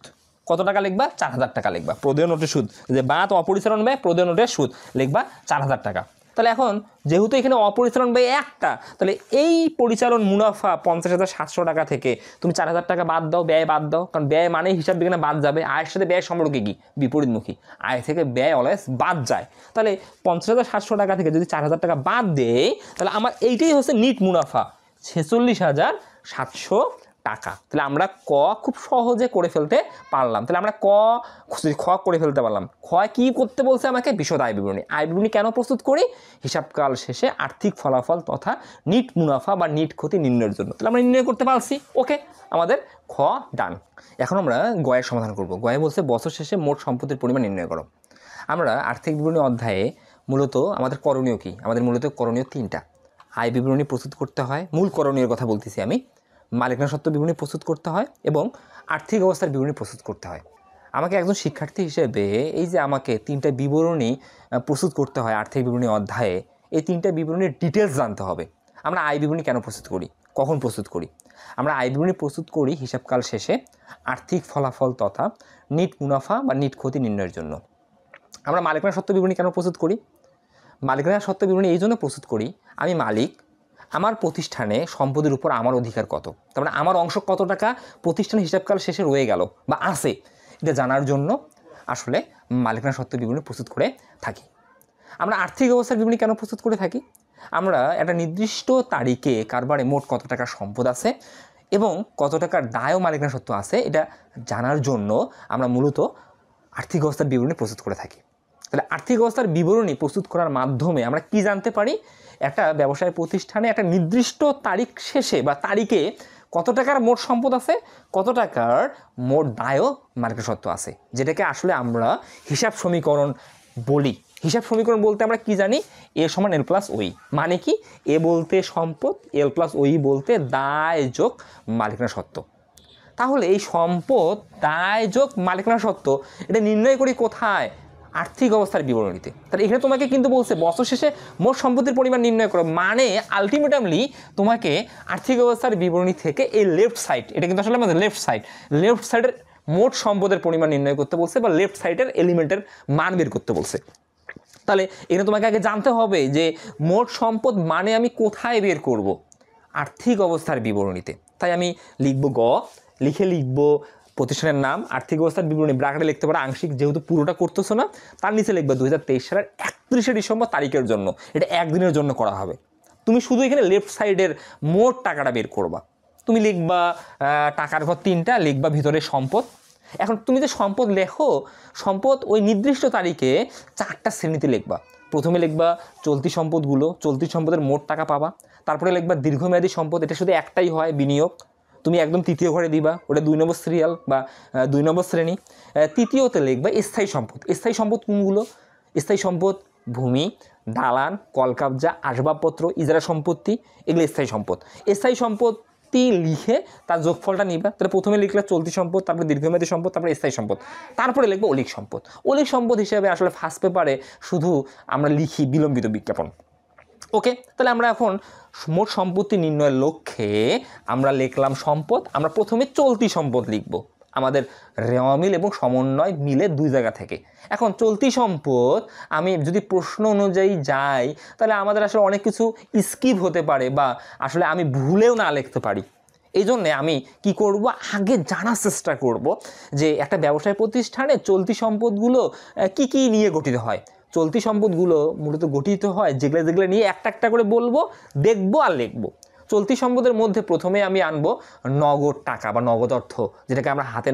কত টাকা লিখবা? 4,000 টাকা লিখবা। প্রদেয় নোটের সুদ যে বাদ অপরিচালন ব্যয়, প্রদেয় নোটের সুদ লিখবা 4,000 টাকা। তাহলে এখন যেহেতু এখানে অপরিচালন ব্যয় একটা, তাহলে এই পরিচালন মুনাফা 50,700 টাকা থেকে তুমি 4,000 টাকা বাদ দাও, ব্যয় বাদ দাও, কারণ ব্যয় মানে হিসাব বিজ্ঞানে বাদ যাবে। আয়ের সাথে ব্যয় সম্পর্কে কি? বিপরীতমুখী। আয় থেকে ব্যয় অলওয়েজ বাদ যায়। তাহলে 50,700 টাকা থেকে যদি 4,000 টাকা বাদ দেয়, তাহলে আমার এইটাই হচ্ছে নিট মুনাফা 46,700 টাকা। তাহলে আমরা ক খুব সহজে করে ফেলতে পারলাম। তাহলে আমরা খ করে ফেলতে পারলাম। খ কি করতে বলছে আমাকে? বিশদ আয় বিবরণী। আয় বিবরণী কেন প্রস্তুত করি? হিসাবকাল শেষে আর্থিক ফলাফল তথা নিট মুনাফা বা নিট ক্ষতি নির্ণয়ের জন্য। তাহলে আমরা নির্ণয় করতে পারছি। ওকে, আমাদের খ ডান। এখন আমরা গয়ের সমাধান করব। গয়ে বলছে বছর শেষে মোট সম্পত্তির পরিমাণ নির্ণয় করো। আমরা আর্থিক বিবরণী অধ্যায়ে মূলত আমাদের করণীয় কি? আমাদের মূলত করণীয় 3টা। আয় বিবরণী প্রস্তুত করতে হয়, মূল করণীয় কথা বলতেছি আমি। মালিকানা সত্ত্ব বিবরণী প্রস্তুত করতে হয় এবং আর্থিক অবস্থার বিবরণী প্রস্তুত করতে হয়। আমাকে একজন শিক্ষার্থী হিসেবে এই যে আমাকে 3টা বিবরণী প্রস্তুত করতে হয় আর্থিক বিবরণী অধ্যায়ে, এই 3টা বিবরণীর ডিটেলস জানতে হবে। আমরা আয় বিবরণী কেন প্রস্তুত করি, কখন প্রস্তুত করি? আমরা আয় বিবরণী প্রস্তুত করি হিসাবকাল শেষে আর্থিক ফলাফল তথা নিট মুনাফা বা নিট ক্ষতি নির্ণয়ের জন্য। আমরা মালিকানা সত্ত্ব বিবরণী কেন প্রস্তুত করি? মালিকানা সত্ত্ব বিবরণী এই জন্য প্রস্তুত করি, আমি মালিক, আমার প্রতিষ্ঠানে সম্পদের উপর আমার অধিকার কত, তার মানে আমার অংশ কত টাকা প্রতিষ্ঠান হিসাবকাল শেষে রয়ে গেল বা আছে, এটা জানার জন্য আসলে মালিকানা সত্ত্ব বিবরণী প্রস্তুত করে থাকি। আমরা আর্থিক অবস্থার বিবরণী কেন প্রস্তুত করে থাকি? আমরা একটা নির্দিষ্ট তারিখে কারবারে মোট কত টাকার সম্পদ আছে এবং কত টাকার দায় ও মালিকানা সত্ত্ব আছে, এটা জানার জন্য আমরা মূলত আর্থিক অবস্থার বিবরণী প্রস্তুত করে থাকি। তাহলে আর্থিক অবস্থার বিবরণী প্রস্তুত করার মাধ্যমে আমরা কি জানতে পারি? একটা ব্যবসায় প্রতিষ্ঠানে একটা নির্দিষ্ট তারিখ শেষে বা তারিখে কত টাকার মোট সম্পদ আছে, কত টাকার মোট দায় ও মালিকানা সত্ত্ব আছে, যেটাকে আসলে আমরা হিসাব সমীকরণ বলি। হিসাব সমীকরণ বলতে আমরা কি জানি? এ সমান এল প্লাস ওই। মানে কি? এ বলতে সম্পদ, এল প্লাস ওই বলতে দায় যোগ মালিকানা সত্ত্ব। তাহলে এই সম্পদ, দায় যোগ মালিকানা সত্ত্ব এটা নির্ণয় করি কোথায়? আর্থিক অবস্থার বিবরণীতে। তাহলে এখানে তোমাকে কিন্তু বলছে বছর শেষে মোট সম্পত্তির পরিমাণ নির্ণয় করো, মানে আলটিমেটামলি তোমাকে আর্থিক অবস্থার বিবরণী থেকে এই লেফট সাইড, এটা কিন্তু আসলে আমাদের লেফট সাইডের মোট সম্পদের পরিমাণ নির্ণয় করতে বলছে বা লেফট সাইডের এলিমেন্টের মান বের করতে বলছে। তাহলে এখানে তোমাকে আগে জানতে হবে যে মোট সম্পদ মানে আমি কোথায় বের করব? আর্থিক অবস্থার বিবরণীতে। তাই আমি লিখব গ, লিখে লিখব প্রতিষ্ঠানের নাম, আর্থিক অবস্থার বিবরণী ব্র্যাকেটে লিখতে পারো আংশিক, যেহেতু পুরোটা করতেছো না তার নিচে লিখবে 2023 সালের 31শে ডিসেম্বর তারিখের জন্য, এটা একদিনের জন্য করা হবে। তুমি শুধু এখানে লেফট সাইডের মোট টাকাটা বের করবা। তুমি লিখবা টাকার ঘর 3টা, লিখবা ভিতরে সম্পদ। এখন তুমি যে সম্পদ লেখো, সম্পদ ওই নির্দিষ্ট তারিখে 4টা শ্রেণীতে লিখবা। প্রথমে লিখবা চলতি সম্পদগুলো, চলতি সম্পদের মোট টাকা পাবা। তারপরে লিখবা দীর্ঘমেয়াদী সম্পদ, এটা শুধু একটাই হয়, বিনিয়োগ। তুমি একদম তৃতীয় ঘরে দিবা, ওটা 2 নম্বর সিরিয়াল বা 2 নম্বর শ্রেণী। তৃতীয়তে লিখবা স্থায়ী সম্পদ। স্থায়ী সম্পদ কোনগুলো? স্থায়ী সম্পদ ভূমি, দালান, কলকাবজা, আসবাবপত্র, ইজারা সম্পত্তি, এগুলো স্থায়ী সম্পদ। স্থায়ী সম্পত্তি লিখে তার যোগফলটা নিবা। তাহলে প্রথমে লিখলে চলতি সম্পদ, তারপরে দীর্ঘমেয়াদী সম্পদ, তারপরে স্থায়ী সম্পদ, তারপরে লিখবো অলিক সম্পদ। অলিক সম্পদ হিসেবে আসলে ফার্স্ট পেপারে শুধু আমরা লিখি বিলম্বিত বিজ্ঞাপন। ওকে, তাহলে আমরা এখন মোট সম্পত্তি নির্ণয়ের লক্ষ্যে আমরা লিখলাম সম্পদ। আমরা প্রথমে চলতি সম্পদ লিখব, আমাদের রেওয়া মিল এবং সমন্বয় মিলে 2 জায়গা থেকে। এখন চলতি সম্পদ আমি যদি প্রশ্ন অনুযায়ী যাই তাহলে আমাদের আসলে অনেক কিছু স্কিপ হতে পারে বা আসলে আমি ভুলেও না লিখতে পারি। এই জন্যে আমি কি করব, আগে জানার চেষ্টা করব যে একটা ব্যবসায় প্রতিষ্ঠানে চলতি সম্পদগুলো কি নিয়ে গঠিত হয়। চলতি সম্পদগুলো মূলত গঠিত হয় যেগুলো নিয়ে একটা করে বলবো, দেখবো আর লিখবো। চলতি সম্পদের মধ্যে প্রথমে আমি আনবো নগদ টাকা বা নগদ অর্থ, যেটাকে আমরা হাতে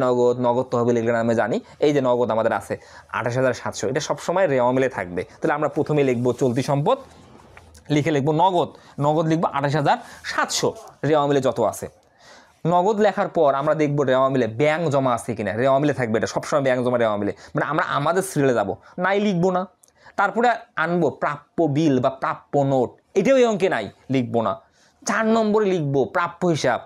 নগদ তহবিল এগুলো নামে জানি। এই যে নগদ আমাদের আছে 28,700, এটা সবসময় রেওয়া মিলে থাকবে। তাহলে আমরা প্রথমে লিখবো চলতি সম্পদ, লিখে লিখবো নগদ লিখবো 28,700 রেওয়া মিলে যত আছে। নগদ লেখার পর আমরা দেখবো রেওয়া মিলে ব্যাংক জমা আছে কিনা। রেওয়া মিলে থাকবে, এটা সবসময় ব্যাংক জমা রেওয়া মিলে, মানে আমরা আমাদের সিরিয়ালে যাবো, নাই লিখবো না। তারপরে আনবো প্রাপ্য বিল বা প্রাপ্য নোট, এটাও এই অঙ্কে নাই, লিখবো না। 4 নম্বরে লিখবো প্রাপ্য হিসাব,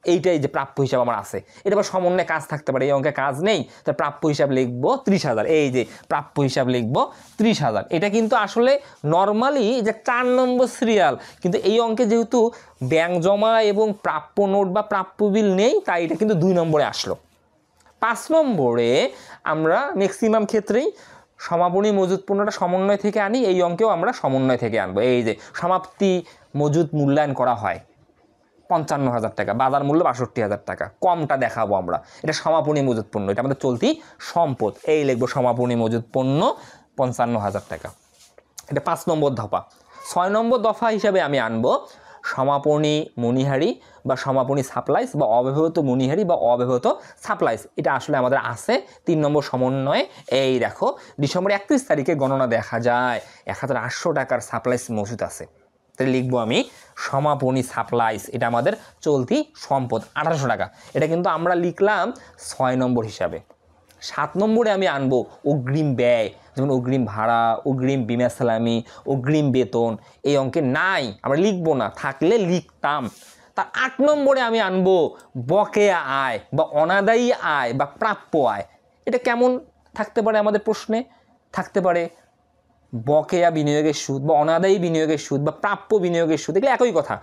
এইটাই যে প্রাপ্য হিসাব আমার আছে, এটা আবার সমন্বয়ে কাজ থাকতে পারে, এই অঙ্কে কাজ নেই, তাই প্রাপ্য হিসাব লিখবো 30,000। এই যে প্রাপ্য হিসাব লিখবো 30,000। এটা কিন্তু আসলে নর্মালি যে 4 নম্বর সিরিয়াল, কিন্তু এই অঙ্কে যেহেতু ব্যাংক জমা এবং প্রাপ্য নোট বা প্রাপ্য বিল নেই, তাই এটা কিন্তু 2 নম্বরে আসলো। 5 নম্বরে আমরা ম্যাক্সিমাম ক্ষেত্রেই সমাপনী মজুদ পণ্যটা সমন্বয় থেকে আনি, এই অঙ্কেও আমরা সমন্বয় থেকে আনবো। এই যে সমাপ্তি মজুদ মূল্যায়ন করা হয় 55,000 টাকা, বাজার মূল্য 62,000 টাকা, কমটা দেখাবো আমরা, এটা সমাপনী মজুদ পণ্য, এটা আমাদের চলতি সম্পদ। এই লিখবো সমাপনী মজুদ পণ্য 55,000 টাকা, এটা 5 নম্বর দফা। 6 নম্বর দফা হিসাবে আমি আনবো সমাপনী মণিহারি বা সমাপনী সাপ্লাইস বা অব্যবহৃত মণিহারি বা অব্যবহৃত সাপ্লাইস, এটা আসলে আমাদের আছে 3 নম্বর সমন্বয়ে। এই দেখো ডিসেম্বর 31 তারিখে গণনা দেখা যায় 1,800 টাকার সাপ্লাইস মজুদ আছে। তাহলে লিখবো আমি সমাপনী সাপ্লাইস, এটা আমাদের চলতি সম্পদ 1,800 টাকা, এটা কিন্তু আমরা লিখলাম 6 নম্বর হিসাবে। 7 নম্বরে আমি আনবো অগ্রিম ব্যয়, যেমন অগ্রিম ভাড়া, অগ্রিম বিমা সালামি, অগ্রিম বেতন, এই অঙ্কে নাই, আমরা লিখবো না, থাকলে লিখতাম। তার 8 নম্বরে আমি আনবো বকেয়া আয় বা অনাদায়ী আয় বা প্রাপ্য আয়। এটা কেমন থাকতে পারে আমাদের প্রশ্নে? থাকতে পারে বকেয়া বিনিয়োগের সুদ বা অনাদায়ী বিনিয়োগের সুদ বা প্রাপ্য বিনিয়োগের সুদ, এগুলো একই কথা।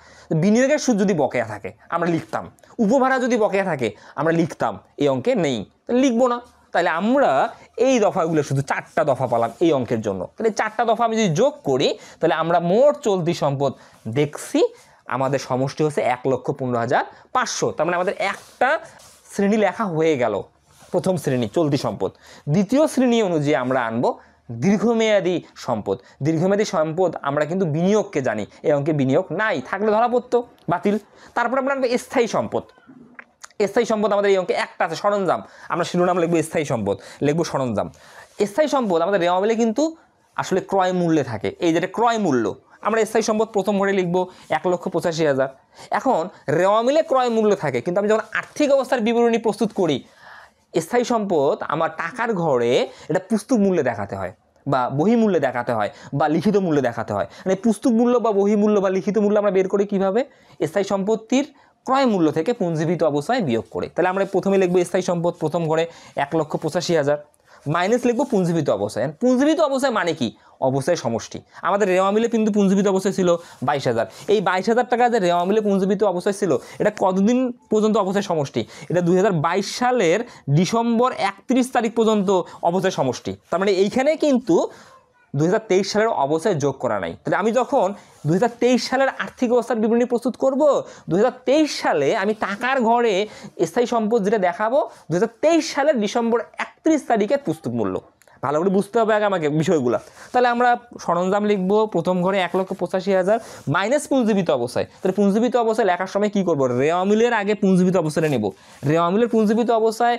বিনিয়োগের সুদ যদি বকেয়া থাকে আমরা লিখতাম, উপভাড়া যদি বকেয়া থাকে আমরা লিখতাম, এই অঙ্কে নেই, লিখবো না। তাহলে আমরা এই দফাগুলো শুধু 4টা দফা পেলাম এই অঙ্কের জন্য। তাহলে 4টা দফা আমি যদি যোগ করি তাহলে আমরা মোট চলতি সম্পদ দেখছি আমাদের সমষ্টি হচ্ছে 1,15,500। তার মানে আমাদের একটা শ্রেণী লেখা হয়ে গেল, প্রথম শ্রেণী চলতি সম্পদ। দ্বিতীয় শ্রেণী অনুযায়ী আমরা আনবো দীর্ঘমেয়াদী সম্পদ। দীর্ঘমেয়াদী সম্পদ আমরা কিন্তু বিনিয়োগকে জানি, এই অঙ্কে বিনিয়োগ নাই, থাকলে ধরা পড়তো, বাতিল। তারপর আমরা আনবো স্থায়ী সম্পদ। স্থায়ী সম্পদ আমাদের এই অঙ্কে একটা আছে, সরঞ্জাম, আমরা শিরোনাম লিখবো স্থায়ী সম্পদ, লিখবো সরঞ্জাম। স্থায়ী সম্পদ আমাদের রেওয়া মিলে কিন্তু আসলে ক্রয় মূল্যে থাকে, এই যেটা ক্রয় মূল্য, আমরা স্থায়ী সম্পদ প্রথম ঘরে লিখবো 1,85,000। এখন রেওয়া মিলে ক্রয় মূল্য থাকে, কিন্তু আমি যখন আর্থিক অবস্থার বিবরণী প্রস্তুত করি, স্থায়ী সম্পদ আমার টাকার ঘরে এটা পুস্তক মূল্যে দেখাতে হয় বা বহিমূল্যে দেখাতে হয় বা লিখিত মূল্যে দেখাতে হয়। মানে পুস্তক মূল্য বা বহিমূল্য বা লিখিত মূল্য আমরা বের করি কীভাবে? স্থায়ী সম্পত্তির ক্রয় মূল্য থেকে পুঞ্জীভূত অবস্থায় বিয়োগ করে। তাহলে আমরা প্রথমে লিখবো স্থায়ী সম্পদ প্রথম ঘরে 1,85,000 মাইনাস লিখবো পুঞ্জীভূত অবস্থায়। পুঞ্জীভূত অবস্থায় মানে কি? অবস্থায় সমষ্টি। আমাদের রেওয়া মিলে কিন্তু পুঞ্জীভূত অবস্থায় ছিল 22,000। এই 22,000 টাকা যে রেওয়া মিলে পুঞ্জীভূত অবস্থায় ছিল, এটা কতদিন পর্যন্ত অবস্থায় সমষ্টি? এটা 2022 সালের ডিসেম্বর 31 তারিখ পর্যন্ত অবস্থায় সমষ্টি। তার মানে এইখানে কিন্তু 2023 সালের অবস্থায় যোগ করা নাই। তাহলে আমি যখন 2023 সালের আর্থিক অবস্থার বিবরণী প্রস্তুত করব, 2023 সালে আমি টাকার ঘরে স্থায়ী সম্পদ যেটা দেখাবো 2023 সালের ডিসেম্বর 31 তারিখের পুস্তক মূল্য। ভালো করে বুঝতে হবে আগে আমাকে বিষয়গুলো। তাহলে আমরা সরঞ্জাম লিখবো, প্রথম ঘরে 1,85,000 মাইনাস পুঞ্জীবিত অবস্থায়। তাহলে পুঞ্জীবিত অবস্থায় লেখার সময় কী করবো, রেওয়া মিলের আগে পুঞ্জীবিত অবস্থায় নেব। রেওয়া মিলের পুঞ্জীবিত অবস্থায়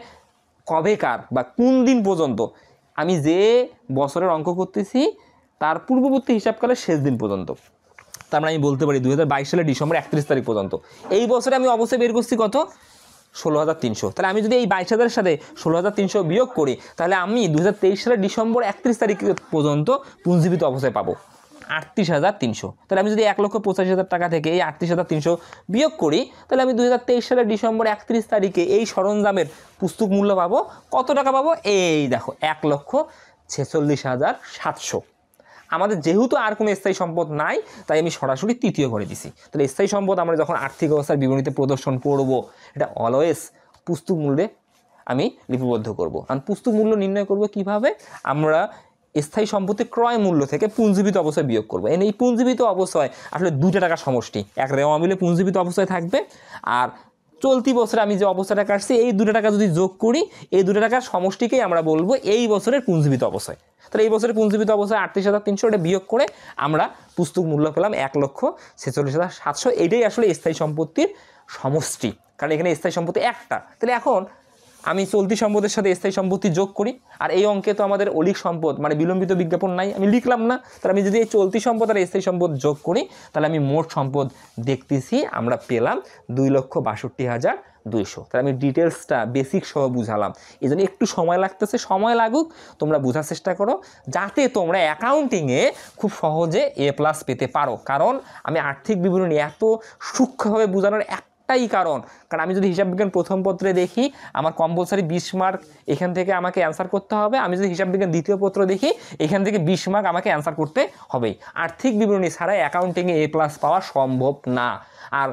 কবেকার বা কোন দিন পর্যন্ত, আমি যে বছরের অঙ্ক করতেছি তার পূর্ববর্তী হিসাবকালের শেষ দিন পর্যন্ত। তার মানে আমি বলতে পারি 2022 সালের ডিসেম্বর 31 তারিখ পর্যন্ত। এই বছরে আমি অবশ্যই বের করছি কত, 16,300। তাহলে আমি যদি এই 22,000-এর সাথে 16,300 বিয়োগ করি, তাহলে আমি 2023 সালের ডিসেম্বর 31 তারিখ পর্যন্ত পুঞ্জীবিত অবস্থায় পাবো 38,300। তাহলে আমি যদি 1,85,000 টাকা থেকে এই 38,300 বিয়োগ করি, তাহলে আমি 2023 সালের ডিসেম্বর 31 তারিখে এই সরঞ্জামের পুস্তক মূল্য পাবো। কত টাকা পাবো, এই দেখো 1,46,700। আমাদের যেহেতু আর কোনো স্থায়ী সম্পদ নাই, তাই আমি সরাসরি তৃতীয় ঘরে দিছি। তাহলে স্থায়ী সম্পদ আমরা যখন আর্থিক অবস্থার বিবরণীতে প্রদর্শন করব, এটা অলওয়েজ পুস্তক মূল্যে আমি লিপিবদ্ধ করব। আর পুস্তক মূল্য নির্ণয় করব কিভাবে, আমরা স্থায়ী সম্পত্তি ক্রয় মূল্য থেকে পুঞ্জীবিত অবস্থায় বিয়োগ করবো। এই পুঞ্জীবিত অবস্থায় আসলে 2টা টাকার সমষ্টি, এক রেওয়া মিলে পুঞ্জীবিত অবস্থায় থাকবে, আর চলতি বছরে আমি যে অবস্থাটা কাটছি এই 2টা টাকা যদি যোগ করি, এই 2টা টাকার সমষ্টিকেই আমরা বলবো এই বছরের পুঞ্জীবিত অবস্থায়। তাহলে এই বছরের পুঞ্জীবিত অবস্থায় 38,300, এটা বিয়োগ করে আমরা পুস্তক মূল্য পেলাম 1,46,700। এটাই আসলে স্থায়ী সম্পত্তির সমষ্টি, কারণ এখানে স্থায়ী সম্পত্তি একটা। তাহলে এখন আমি চলতি সম্পদের সাথে স্থায়ী সম্পত্তি যোগ করি, আর এই অঙ্কে তো আমাদের অলিক সম্পদ মানে বিলম্বিত বিজ্ঞাপন নাই, আমি লিখলাম না। তাহলে আমি যদি এই চলতি সম্পদ আর স্থায়ী সম্পদ যোগ করি, তাহলে আমি মোট সম্পদ দেখতেছি আমরা পেলাম 2,62,200। তাহলে আমি ডিটেলসটা বেসিক সহ বুঝালাম, এই জন্য একটু সময় লাগতেছে, সময় লাগুক, তোমরা বোঝার চেষ্টা করো যাতে তোমরা অ্যাকাউন্টিংয়ে খুব সহজে A+ পেতে পারো। কারণ আমি আর্থিক বিবরণী এত সূক্ষ্মভাবে বোঝানোর কারণ আমি যদি হিসাব বিজ্ঞান প্রথম পত্রে দেখি, আমার কম্পালসারি 20 মার্ক এখান থেকে আমাকে অ্যান্সার করতে হবে। আমি যদি হিসাব বিজ্ঞান দ্বিতীয় পত্র দেখি, এখান থেকে 20 মার্ক আমাকে অ্যান্সার করতে হবেই। আর্থিক বিবরণী ছাড়া অ্যাকাউন্টিংয়ে A+ পাওয়া সম্ভব না। আর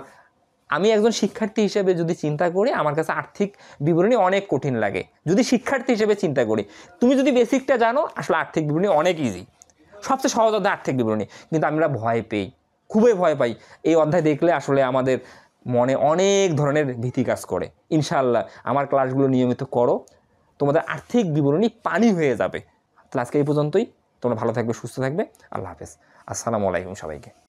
আমি একজন শিক্ষার্থী হিসেবে যদি চিন্তা করি, আমার কাছে আর্থিক বিবরণী অনেক কঠিন লাগে। যদি শিক্ষার্থী হিসেবে চিন্তা করি, তুমি যদি বেসিকটা জানো, আসলে আর্থিক বিবরণী অনেক ইজি, সবচেয়ে সহজ অধ্যায় আর্থিক বিবরণী। কিন্তু আমরা ভয় পেই, খুবই ভয় পাই। এই অধ্যায় দেখলে আসলে আমাদের মনে অনেক ধরনের ভীতি কাজ করে। ইনশাআল্লাহ আমার ক্লাসগুলো নিয়মিত করো, তোমাদের আর্থিক বিবরণী পানি হয়ে যাবে। তাহলে আজকে এই পর্যন্তই। তোমরা ভালো থাকবে, সুস্থ থাকবে। আল্লাহ হাফেজ। আসসালামু আলাইকুম সবাইকে।